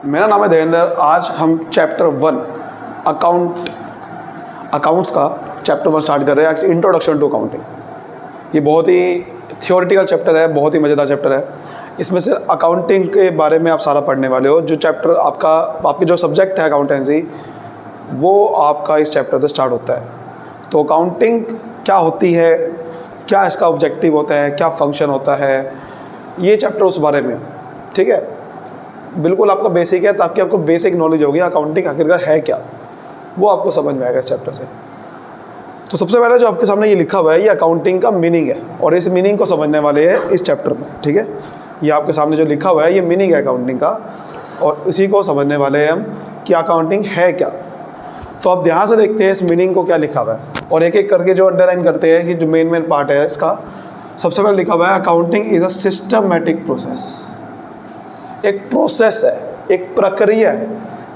मेरा नाम है देवेंद्र। आज हम चैप्टर 1 अकाउंट्स का चैप्टर 1 स्टार्ट कर रहे हैं, इंट्रोडक्शन टू अकाउंटिंग। ये बहुत ही थियोरेटिकल चैप्टर है, बहुत ही मज़ेदार चैप्टर है। इसमें से अकाउंटिंग के बारे में आप सारा पढ़ने वाले हो। जो चैप्टर आपके जो सब्जेक्ट है अकाउंटेंसी, वो आपका इस चैप्टर से स्टार्ट होता है। तो अकाउंटिंग क्या होती है, क्या इसका ऑब्जेक्टिव होता है, क्या फंक्शन होता है, ये चैप्टर उस बारे में, ठीक है। बिल्कुल आपका बेसिक है, ताकि आपको बेसिक नॉलेज होगी अकाउंटिंग आखिरकार है क्या, वो आपको समझ में आएगा इस चैप्टर से। तो सबसे पहले जो आपके सामने ये लिखा हुआ है, ये अकाउंटिंग का मीनिंग है, और इस मीनिंग को समझने वाले हैं इस चैप्टर में, ठीक है। ये आपके सामने जो लिखा हुआ है, ये मीनिंग है अकाउंटिंग का, और इसी को समझने वाले हैं हम कि अकाउंटिंग है क्या। तो आप ध्यान से देखते हैं इस मीनिंग को क्या लिखा हुआ है, और एक एक करके जो अंडरलाइन करते हैं कि जो मेन पार्ट है इसका। सबसे पहले लिखा हुआ है accounting is a systematic process. एक प्रोसेस है, एक प्रक्रिया है,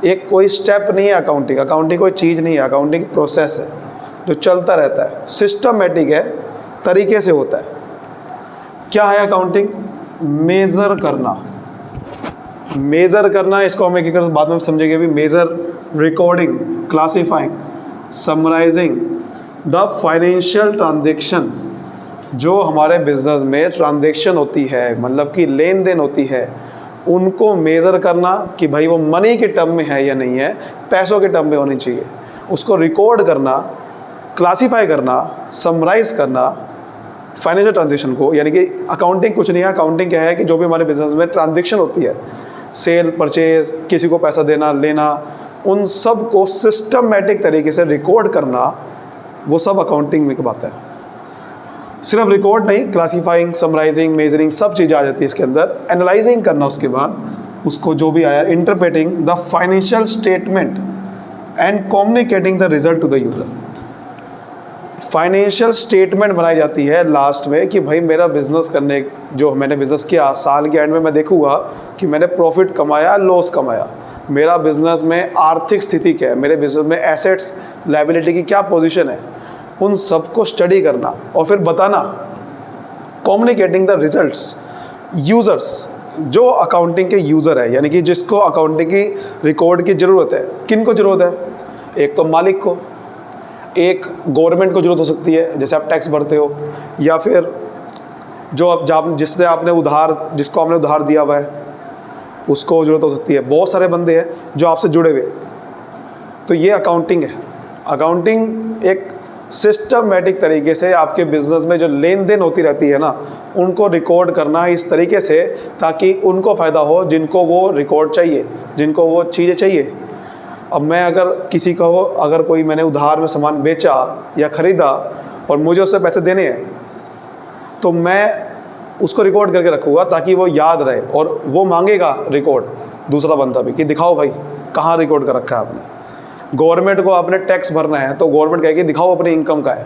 एक कोई स्टेप नहीं है। अकाउंटिंग कोई चीज़ नहीं है, अकाउंटिंग प्रोसेस है जो चलता रहता है, सिस्टमैटिक है, तरीके से होता है। क्या है अकाउंटिंग? मेज़र करना, इसको हम एक एक बाद में समझेंगे भी। Measure, recording, classifying, summarising the financial transaction. जो हमारे बिजनेस में ट्रांजेक्शन होती है, मतलब कि लेन देन होती है, उनको मेज़र करना कि भाई वो मनी के टर्म में है या नहीं है, पैसों के टर्म में होनी चाहिए। उसको रिकॉर्ड करना, क्लासीफाई करना, समराइज करना फाइनेंशियल ट्रांजेक्शन को। यानी कि अकाउंटिंग कुछ नहीं है। अकाउंटिंग क्या है कि जो भी हमारे बिजनेस में ट्रांजेक्शन होती है, सेल, परचेज, किसी को पैसा देना लेना, उन सब को सिस्टमैटिक तरीके से रिकॉर्ड करना, वो सब अकाउंटिंग में की बात है। सिर्फ रिकॉर्ड नहीं, क्लासीफाइंग, समराइजिंग, मेजरिंग, सब चीज़ें आ जाती है इसके अंदर। एनालाइजिंग करना, उसके बाद उसको जो भी आया, interpreting the financial statement and communicating the result to the user. Financial statement बनाई जाती है लास्ट में कि भाई मेरा बिजनेस करने, जो मैंने बिजनेस किया, साल के एंड में मैं देखूंगा कि मैंने प्रॉफिट कमाया, लॉस कमाया, मेरा बिजनेस में आर्थिक स्थिति क्या है, मेरे बिजनेस में एसेट्स, लायबिलिटी की क्या पोजीशन है, उन सबको स्टडी करना और फिर बताना। कम्युनिकेटिंग द रिजल्ट्स यूज़र्स, जो अकाउंटिंग के यूज़र है, यानी कि जिसको अकाउंटिंग की रिकॉर्ड की ज़रूरत है। किन को ज़रूरत है? एक तो मालिक को, एक गवर्नमेंट को ज़रूरत हो सकती है, जैसे आप टैक्स भरते हो, या फिर जो आप जिसको आपने उधार दिया हुआ है, उसको ज़रूरत हो सकती है। बहुत सारे बंदे हैं जो आपसे जुड़े हुए। तो ये अकाउंटिंग है। अकाउंटिंग एक सिस्टमैटिक तरीके से आपके बिजनेस में जो लेन देन होती रहती है ना, उनको रिकॉर्ड करना इस तरीके से ताकि उनको फ़ायदा हो, जिनको वो रिकॉर्ड चाहिए, जिनको वो चीज़ें चाहिए। अब मैं अगर कोई मैंने उधार में सामान बेचा या ख़रीदा और मुझे उससे पैसे देने हैं, तो मैं उसको रिकॉर्ड करके रखूँगा ताकि वो याद रहे, और वो मांगेगा रिकॉर्ड दूसरा बंदा भी कि दिखाओ भाई कहाँ रिकॉर्ड कर रखा है आपने। गवर्नमेंट को आपने टैक्स भरना है तो गवर्नमेंट कहेगी दिखाओ अपनी इनकम का है,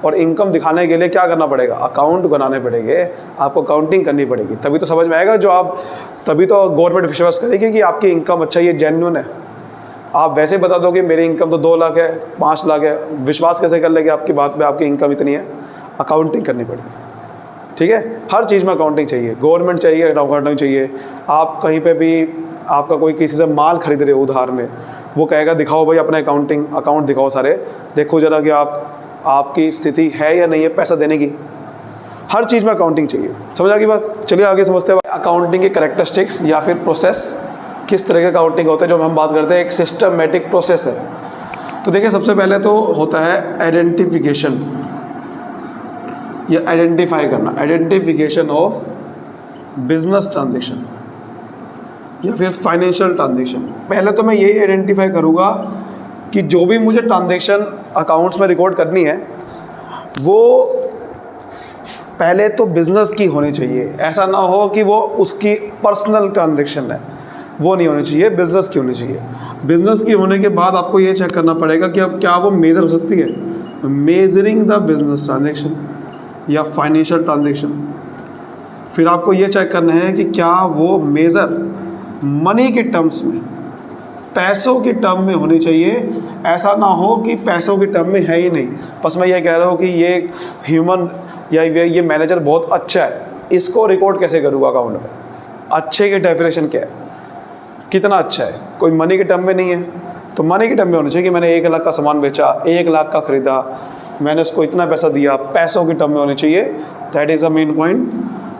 और इनकम दिखाने के लिए क्या करना पड़ेगा? अकाउंट बनाने पड़ेंगे, आपको अकाउंटिंग करनी पड़ेगी, तभी तो समझ में आएगा। तभी तो गवर्नमेंट विश्वास करेगी कि आपकी इनकम अच्छा, ये जेन्युइन है। आप वैसे बता दो कि मेरी इनकम तो 2 लाख है, 5 लाख है, विश्वास कैसे कर लेंगे आपकी बात पे आपकी इनकम इतनी है? अकाउंटिंग करनी पड़ेगी, ठीक है। हर चीज़ में अकाउंटिंग चाहिए, गवर्नमेंट चाहिए, अकाउंटिंग चाहिए। आप कहीं पे भी आपका कोई किसी से माल खरीद रहे हो उधार में, वो कहेगा दिखाओ भाई अपना अकाउंट दिखाओ सारे, देखो ज़रा कि आपकी स्थिति है या नहीं है पैसा देने की। हर चीज़ में अकाउंटिंग चाहिए। समझ आ गई बात? चलिए आगे समझते हैं अकाउंटिंग के कैरेक्टरिस्टिक्स या फिर प्रोसेस, किस तरह के अकाउंटिंग होते हैं। जो हम बात करते हैं एक सिस्टमैटिक प्रोसेस है। तो देखिए, सबसे पहले तो होता है आइडेंटिफिकेशन या आइडेंटिफाई करना, आइडेंटिफिकेशन ऑफ बिजनेस ट्रांजेक्शन या फिर फाइनेंशियल ट्रांजेक्शन। पहले तो मैं यही आइडेंटिफाई करूँगा कि जो भी मुझे ट्रांजेक्शन अकाउंट्स में रिकॉर्ड करनी है, वो पहले तो बिज़नेस की होनी चाहिए। ऐसा ना हो कि वो उसकी पर्सनल ट्रांजेक्शन है, वो नहीं होनी चाहिए, बिज़नेस की होनी चाहिए। बिज़नेस की होने के बाद आपको ये चेक करना पड़ेगा कि अब क्या वो मेज़र हो सकती है, मेजरिंग द बिजनेस ट्रांजेक्शन या फाइनेंशियल ट्रांजेक्शन। फिर आपको ये चेक करना है कि क्या वो मेज़र मनी के टर्म्स में, पैसों के टर्म में होनी चाहिए। ऐसा ना हो कि पैसों के टर्म में है ही नहीं, बस मैं ये कह रहा हूँ कि ये ह्यूमन या ये मैनेजर बहुत अच्छा है, इसको रिकॉर्ड कैसे करूँगा अकाउंट में? अच्छे की डेफिनेशन क्या है? कितना अच्छा है, कोई मनी के टर्म में नहीं है। तो मनी के टर्म में होना चाहिए कि मैंने 1 लाख का सामान बेचा, 1 लाख का ख़रीदा, मैंने उसको इतना पैसा दिया, पैसों के टर्म में होने चाहिए। That is a main point.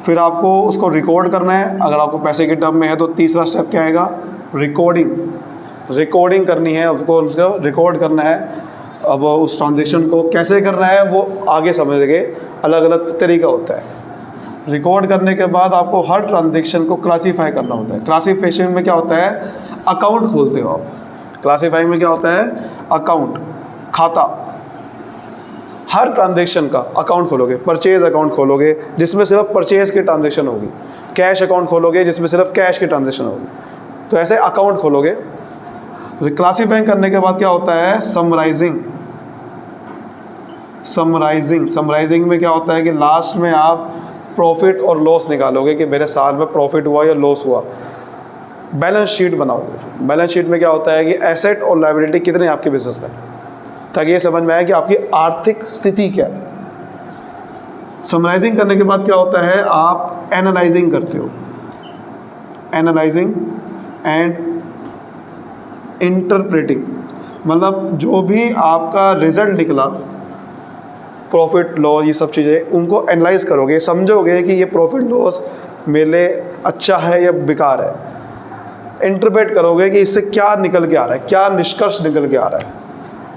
फिर आपको उसको रिकॉर्ड करना है। अगर आपको पैसे के टर्म में है तो तीसरा स्टेप क्या आएगा? रिकॉर्डिंग करनी है, उसको रिकॉर्ड करना है। अब उस ट्रांजेक्शन को कैसे करना है वो आगे समझेंगे, अलग अलग तरीका होता है। रिकॉर्ड करने के बाद आपको हर ट्रांजेक्शन को क्लासीफाई करना होता है। क्लासीफिकेशन में क्या होता है? अकाउंट खोलते हो आप। क्लासीफाइंग में क्या होता है? अकाउंट, खाता। हर ट्रांजेक्शन का अकाउंट खोलोगे। परचेज अकाउंट खोलोगे जिसमें सिर्फ परचेज की ट्रांजेक्शन होगी। कैश अकाउंट खोलोगे जिसमें सिर्फ कैश की ट्रांजेक्शन होगी। तो ऐसे अकाउंट खोलोगे। क्लासीफाइंग करने के बाद क्या होता है? समराइजिंग में क्या होता है कि लास्ट में आप प्रॉफिट और लॉस निकालोगे कि मेरे साल में प्रॉफिट हुआ या लॉस हुआ। बैलेंस शीट बनाओगे। बैलेंस शीट में क्या होता है कि एसेट और लायबिलिटी कितने हैं आपके बिजनेस में, ताकि ये समझ में आए कि आपकी आर्थिक स्थिति क्या है। समराइजिंग करने के बाद क्या होता है? आप एनालाइजिंग करते हो। एनालाइजिंग एंड इंटरप्रेटिंग, मतलब जो भी आपका रिजल्ट निकला, प्रॉफिट लॉस, ये सब चीज़ें उनको एनालाइज करोगे, समझोगे कि ये प्रॉफिट लॉस मेरे लिए अच्छा है या बेकार है। इंटरप्रेट करोगे कि इससे क्या निकल के आ रहा है, क्या निष्कर्ष निकल के आ रहा है।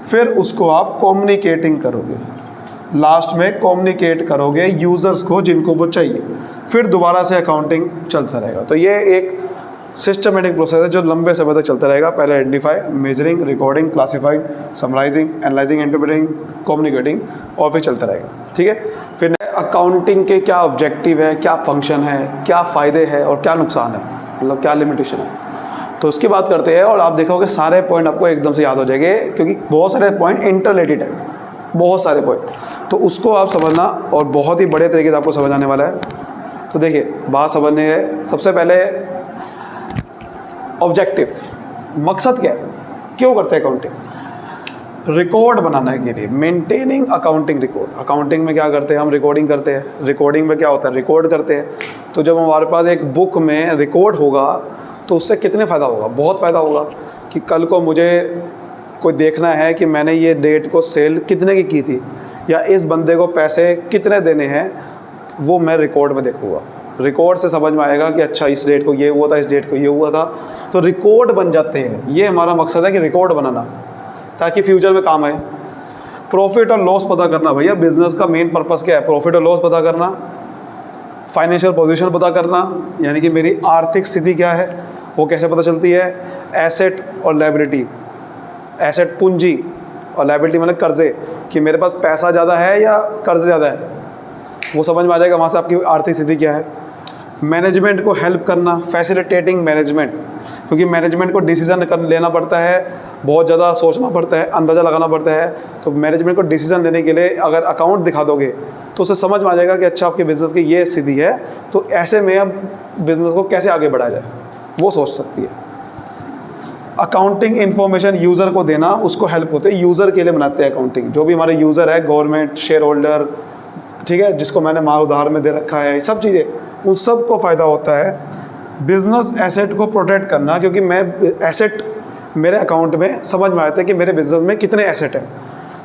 फिर उसको आप कम्युनिकेटिंग करोगे। लास्ट में कम्युनिकेट करोगे यूज़र्स को जिनको वो चाहिए। फिर दोबारा से अकाउंटिंग चलता रहेगा। तो ये एक सिस्टमेटिक प्रोसेस है जो लंबे समय तक चलता रहेगा। पहले identify, measuring, recording, classifying, summarising, analysing, interpreting, communicating, और फिर चलता रहेगा। ठीक है। फिर अकाउंटिंग के क्या ऑब्जेक्टिव है, क्या फंक्शन है, क्या फ़ायदे हैं और क्या नुकसान है, मतलब क्या लिमिटेशन है, तो उसकी बात करते हैं। और आप देखोगे सारे पॉइंट आपको एकदम से याद हो जाएंगे, क्योंकि बहुत सारे पॉइंट इंटररिलेटेड है, बहुत सारे पॉइंट। तो उसको आप समझना और बहुत ही बड़े तरीके से आपको समझ आने वाला है। तो देखिए, बात समझने है। सबसे पहले ऑब्जेक्टिव, मकसद क्या है, क्यों करते हैं अकाउंटिंग? रिकॉर्ड बनाने के लिए, मेंटेनिंग अकाउंटिंग रिकॉर्ड। अकाउंटिंग में क्या करते हैं? हम रिकॉर्डिंग करते हैं। रिकॉर्डिंग में क्या होता है? रिकॉर्ड करते हैं। तो जब हमारे पास एक बुक में रिकॉर्ड होगा तो उससे कितने फ़ायदा होगा? बहुत फ़ायदा होगा कि कल को मुझे कोई देखना है कि मैंने ये डेट को सेल कितने की थी, या इस बंदे को पैसे कितने देने हैं, वो मैं रिकॉर्ड में देखूँगा। रिकॉर्ड से समझ में आएगा कि अच्छा इस डेट को ये हुआ था, इस डेट को ये हुआ था। तो रिकॉर्ड बन जाते हैं। ये हमारा मकसद है कि रिकॉर्ड बनाना, ताकि फ्यूचर में काम आए। प्रॉफिट और लॉस पता करना, भैया बिजनेस का मेन पर्पज़ क्या है? प्रॉफिट और लॉस पता करना, फाइनेंशियल पोजीशन पता करना, यानी कि मेरी आर्थिक स्थिति क्या है, वो कैसे पता चलती है। एसेट और लायबिलिटी, एसेट पूंजी और लायबिलिटी मतलब कर्जे, कि मेरे पास पैसा ज़्यादा है या कर्ज ज़्यादा है, वो समझ में आ जाएगा। वहाँ से आपकी आर्थिक स्थिति क्या है। मैनेजमेंट को हेल्प करना, फैसिलिटेटिंग मैनेजमेंट, क्योंकि मैनेजमेंट को डिसीजन लेना पड़ता है, बहुत ज़्यादा सोचना पड़ता है, अंदाज़ा लगाना पड़ता है। तो मैनेजमेंट को डिसीजन लेने के लिए अगर अकाउंट दिखा दोगे तो उसे समझ में आ जाएगा कि अच्छा आपके बिज़नेस की ये स्थिति है, तो ऐसे में अब बिज़नेस को कैसे आगे बढ़ाया जाए, वो सोच सकती है। अकाउंटिंग इन्फॉर्मेशन यूज़र को देना, उसको हेल्प होते हैं। यूज़र के लिए बनाते हैं अकाउंटिंग। जो भी हमारे यूज़र है, गवर्नमेंट, शेयर होल्डर, ठीक है, जिसको मैंने माल उधार में दे रखा है, सब चीज़ें, उन सब को फ़ायदा होता है। बिज़नेस एसेट को प्रोटेक्ट करना, क्योंकि मैं एसेट मेरे अकाउंट में समझ में आता है कि मेरे बिज़नेस में कितने एसेट हैं।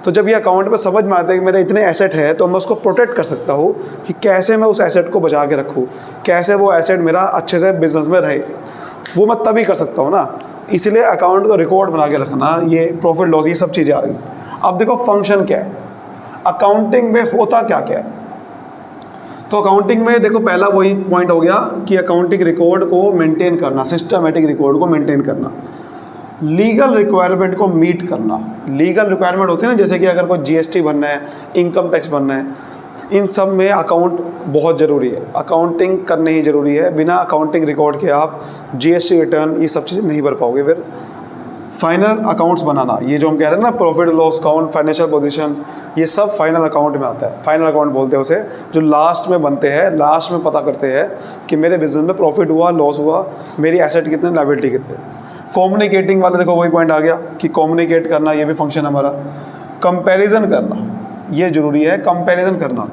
तो जब ये अकाउंट में समझ में आता है कि मेरे इतने एसेट है, तो मैं उसको प्रोटेक्ट कर सकता हूँ कि कैसे मैं उस एसेट को बचा के रखूँ, कैसे वो एसेट मेरा अच्छे से बिज़नेस में रहे। वो मैं तभी कर सकता हूँ ना। इसलिए अकाउंट को रिकॉर्ड बना के रखना, ये प्रॉफिट लॉस, ये सब चीज़ें आ गई। अब देखो फंक्शन क्या है, अकाउंटिंग में होता क्या क्या है। तो अकाउंटिंग में देखो, पहला वही पॉइंट हो गया कि अकाउंटिंग रिकॉर्ड को मेंटेन करना, सिस्टमेटिक रिकॉर्ड को मेंटेन करना, लीगल रिक्वायरमेंट को मीट करना। लीगल रिक्वायरमेंट होती है ना, जैसे कि अगर कोई जीएसटी भरना है, इनकम टैक्स भरना है, इन सब में अकाउंट बहुत ज़रूरी है। अकाउंटिंग करनी ही ज़रूरी है। बिना अकाउंटिंग रिकॉर्ड के आप जीएसटी रिटर्न, ये सब चीज़ें नहीं भर पाओगे। फिर फाइनल अकाउंट्स बनाना, ये जो हम कह रहे हैं ना, profit loss account, financial position, ये सब फाइनल अकाउंट में आता है। फाइनल अकाउंट बोलते हैं उसे, जो लास्ट में बनते हैं, लास्ट में पता करते हैं कि मेरे बिजनेस में प्रॉफिट हुआ, लॉस हुआ, मेरी एसेट कितने, लायबिलिटी कितने। कम्युनिकेटिंग वाले देखो वही पॉइंट आ गया कि कम्युनिकेट करना, ये भी फंक्शन हमारा। कंपैरिजन करना, ये ज़रूरी है। कंपैरिजन करना,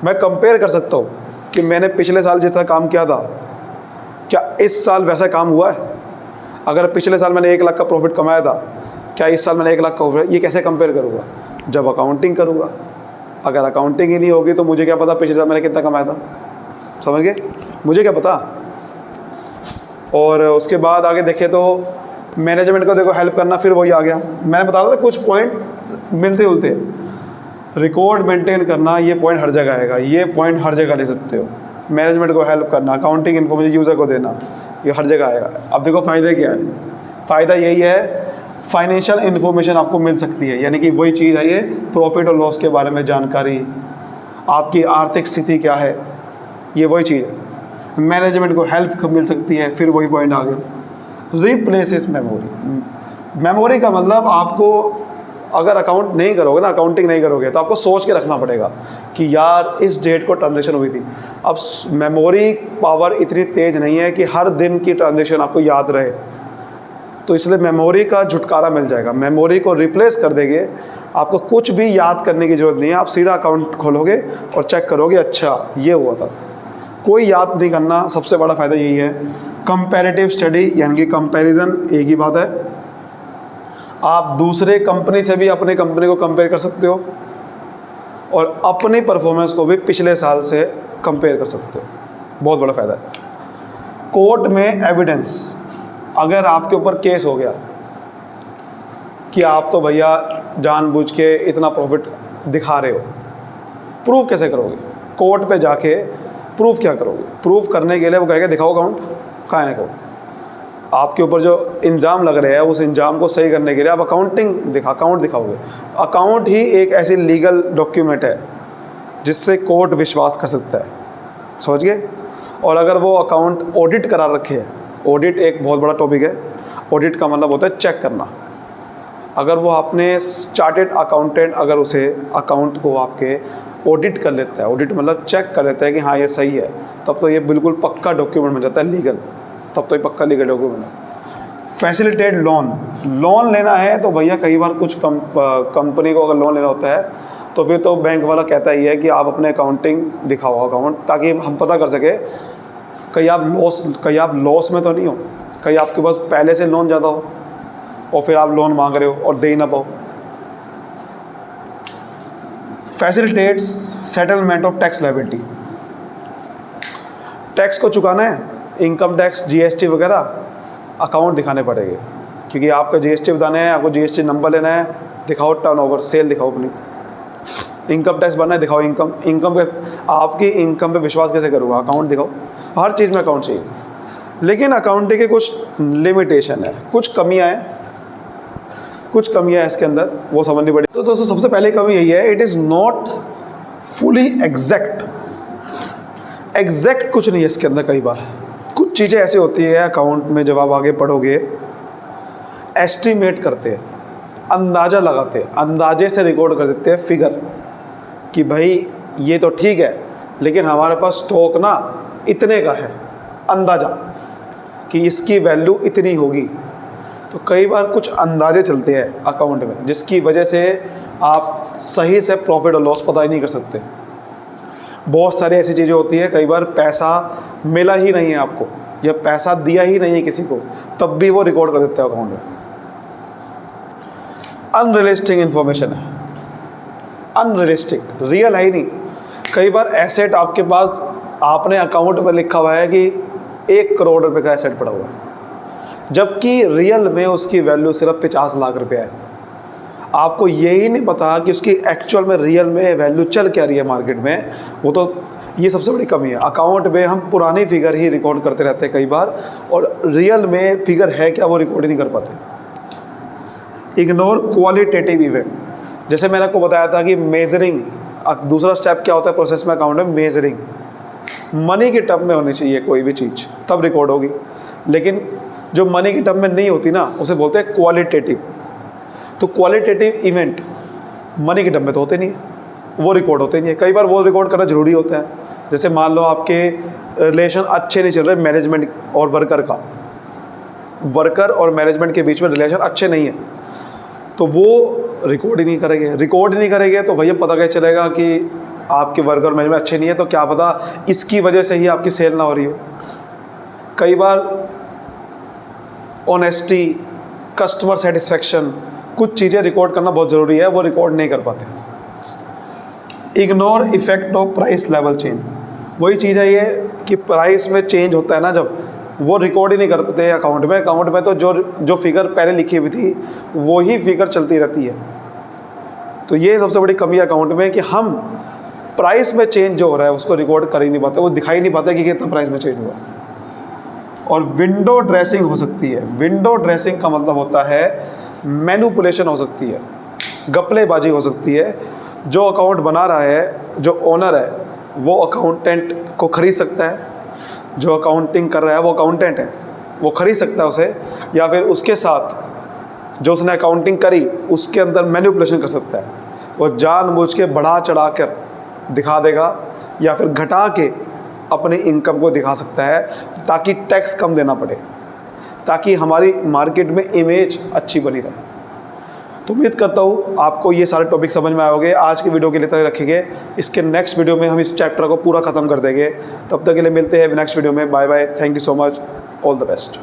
मैं कंपेयर कर सकता हूँ कि मैंने पिछले साल जिस तरह काम किया था, क्या इस साल वैसा काम हुआ है। अगर पिछले साल मैंने 1 लाख का प्रॉफिट कमाया था, क्या इस साल मैंने 1 लाख का प्रॉफिट, ये कैसे कंपेयर करूँगा? जब अकाउंटिंग करूँगा। अगर अकाउंटिंग ही नहीं होगी तो मुझे क्या पता पिछले साल मैंने कितना कमाया था? समझ गए? मुझे क्या पता। और उसके बाद आगे देखें तो मैनेजमेंट को देखो हेल्प करना, फिर वही आ गया। मैंने बता रहा था कुछ पॉइंट मिलते जुलते। रिकॉर्ड मेंटेन करना, ये पॉइंट हर जगह आएगा, ये पॉइंट हर जगह ले सकते हो। मैनेजमेंट को हेल्प करना, अकाउंटिंग इन्फॉर्मेशन यूज़र को देना, ये हर जगह आएगा। अब देखो फ़ायदे क्या है? फ़ायदा यही है, फाइनेंशियल इन्फॉर्मेशन आपको मिल सकती है, यानी कि वही चीज़ है ये, प्रॉफिट और लॉस के बारे में जानकारी, आपकी आर्थिक स्थिति क्या है, ये वही चीज़ है। मैनेजमेंट को हेल्प मिल सकती है, फिर वही पॉइंट आ गया। Replaces memory. मेमोरी का मतलब आपको अगर अकाउंट नहीं करोगे ना, अकाउंटिंग नहीं करोगे, तो आपको सोच के रखना पड़ेगा कि यार इस डेट को ट्रांजेक्शन हुई थी। अब मेमोरी पावर इतनी तेज़ नहीं है कि हर दिन की ट्रांजेक्शन आपको याद रहे, तो इसलिए मेमोरी का छुटकारा मिल जाएगा। मेमोरी को रिप्लेस कर देंगे, आपको कुछ भी याद करने की ज़रूरत नहीं है। आप सीधा अकाउंट खोलोगे और चेक करोगे, अच्छा ये हुआ था। कोई याद नहीं करना, सबसे बड़ा फ़ायदा यही है। कंपैरेटिव स्टडी, यानी कि कंपैरिजन, एक ही बात है। आप दूसरे कंपनी से भी अपने कंपनी को कंपेयर कर सकते हो और अपनी परफॉर्मेंस को भी पिछले साल से कंपेयर कर सकते हो। बहुत बड़ा फ़ायदा है। कोर्ट में एविडेंस, अगर आपके ऊपर केस हो गया कि आप तो भैया जानबूझ के इतना प्रॉफिट दिखा रहे हो, प्रूफ कैसे करोगे? कोर्ट पे जाके प्रूफ क्या करोगे? प्रूफ करने के लिए वो कहेगा दिखाओ अकाउंट, कहाँ है को आपके ऊपर जो इल्ज़ाम लग रहे हैं उस इल्ज़ाम को सही करने के लिए आप अकाउंट दिखाओगे। अकाउंट ही एक ऐसी लीगल डॉक्यूमेंट है जिससे कोर्ट विश्वास कर सकता है, समझ गए? और अगर वो अकाउंट ऑडिट करा रखे है, ऑडिट एक बहुत बड़ा टॉपिक है। ऑडिट का मतलब होता है चेक करना। अगर वो आपने चार्टेड अकाउंटेंट अगर उसे अकाउंट को आपके ऑडिट कर लेता है, ऑडिट मतलब चेक कर लेता है कि हाँ ये सही है, तब तो ये बिल्कुल पक्का डॉक्यूमेंट बन जाता है लीगल, तब तो ये पक्का लीगल डॉक्यूमेंट है। फैसिलिटेड लोन लेना है तो भैया कई बार कुछ कंपनी को अगर लोन लेना होता है तो फिर तो बैंक वाला कहता ही है कि आप अपने अकाउंटिंग दिखाओ अकाउंट, ताकि हम पता कर सके कहीं आप लॉस में तो नहीं हो, कहीं आपके पास पहले से लोन ज़्यादा हो और फिर आप लोन मांग रहे हो और दे ही ना पाओ। Facilitates settlement of tax liability. Tax को चुकाना है, इनकम टैक्स, जीएसटी वगैरह, अकाउंट दिखाने पड़ेंगे, क्योंकि आपका जीएसटी बताना है, आपको जीएसटी नंबर लेना है, दिखाओ टर्नओवर, सेल दिखाओ अपनी। इनकम टैक्स भरना है, दिखाओ इनकम पे, आपकी इनकम पे विश्वास कैसे करूँगा? अकाउंट दिखाओ। हर चीज़ में अकाउंट चाहिए, लेकिन अकाउंटिंग के कुछ लिमिटेशन है, कुछ कमियाँ हैं इसके अंदर, वो समझनी पड़ेगी। तो दोस्तों सबसे पहले कमी यही है, it is not fully exact कुछ नहीं है इसके अंदर। कई बार कुछ चीज़ें ऐसी होती है अकाउंट में, जब आप आगे पढ़ोगे, एस्टिमेट करते हैं, अंदाज़ा लगाते हैं, अंदाजे से रिकॉर्ड कर देते हैं फिगर कि भाई ये तो ठीक है लेकिन हमारे पास स्टॉक ना इतने का है, अंदाज़ा कि इसकी वैल्यू इतनी होगी। तो कई बार कुछ अंदाजे चलते हैं अकाउंट में, जिसकी वजह से आप सही से प्रॉफिट और लॉस पता ही नहीं कर सकते। बहुत सारी ऐसी चीज़ें होती है, कई बार पैसा मिला ही नहीं है आपको या पैसा दिया ही नहीं है किसी को, तब भी वो रिकॉर्ड कर देते हैं अकाउंट में। अनरियलिस्टिक इन्फॉर्मेशन है, अनरियलिस्टिक, रियल है ही नहीं। कई बार एसेट आपके पास, आपने अकाउंट में लिखा हुआ है कि 1 करोड़ रुपए का एसेट पड़ा हुआ है, जबकि रियल में उसकी वैल्यू सिर्फ 50 लाख रुपया है। आपको यही नहीं पता कि उसकी एक्चुअल में रियल में वैल्यू चल क्या रही है मार्केट में। वो तो ये सबसे बड़ी कमी है। अकाउंट में हम पुरानी फिगर ही रिकॉर्ड करते रहते हैं कई बार, और रियल में फिगर है क्या वो रिकॉर्ड ही नहीं कर पाते। इग्नोर क्वालिटेटिव इवेंट, जैसे मैंने आपको बताया था कि मेजरिंग, दूसरा स्टेप क्या होता है प्रोसेस में अकाउंट में, मेजरिंग। मनी के टर्म में होनी चाहिए कोई भी चीज़, तब रिकॉर्ड होगी। लेकिन जो मनी के टर्म में नहीं होती ना, उसे बोलते हैं क्वालिटेटिव। तो क्वालिटेटिव इवेंट मनी के टर्म में तो होते नहीं है, वो रिकॉर्ड होते नहीं है। कई बार वो रिकॉर्ड करना ज़रूरी होता है। जैसे मान लो आपके रिलेशन अच्छे नहीं चल रहे मैनेजमेंट और वर्कर का, वर्कर और मैनेजमेंट के बीच में रिलेशन अच्छे नहीं है, तो वो रिकॉर्ड ही नहीं करेंगे। तो भैया पता कैसे चलेगा कि आपके वर्कर और मैनेजमेंट अच्छे नहीं है? तो क्या पता इसकी वजह से ही आपकी सेल ना हो रही हो। कई बार ऑनेस्टी, कस्टमर सेटिस्फेक्शन, कुछ चीज़ें रिकॉर्ड करना बहुत ज़रूरी है, वो रिकॉर्ड नहीं कर पाते। Ignore effect of price level change, वही चीज़ है ये कि प्राइस में चेंज होता है ना, जब वो रिकॉर्ड ही नहीं करते अकाउंट में तो जो फिगर पहले लिखी हुई थी वही फिगर चलती रहती है। तो ये सबसे बड़ी कमी है अकाउंट में कि हम प्राइस में चेंज जो हो रहा है उसको रिकॉर्ड कर ही नहीं पाते, वो दिखाई नहीं पाता कि कितना प्राइस में चेंज हुआ। और विंडो ड्रेसिंग हो सकती है। विंडो ड्रेसिंग का मतलब होता है मैनिपुलेशन हो सकती है, घपलेबाजी हो सकती है। जो अकाउंट बना रहा है, जो ओनर है, वो अकाउंटेंट को खरीद सकता है, जो अकाउंटिंग कर रहा है वो अकाउंटेंट है, वो खरीद सकता है उसे, या फिर उसके साथ जो उसने अकाउंटिंग करी उसके अंदर मैनिपुलेशन कर सकता है। वो जानबूझ के बढ़ा चढ़ा कर दिखा देगा या फिर घटा के अपनी इनकम को दिखा सकता है ताकि टैक्स कम देना पड़े, ताकि हमारी मार्केट में इमेज अच्छी बनी रहे। तो उम्मीद करता हूँ आपको ये सारे टॉपिक समझ में आए होंगे। आज की वीडियो के लिए इतना ही रखेंगे, इसके नेक्स्ट वीडियो में हम इस चैप्टर को पूरा ख़त्म कर देंगे। तब तक के लिए मिलते हैं नेक्स्ट वीडियो में। Bye bye, thank you so much, all the best.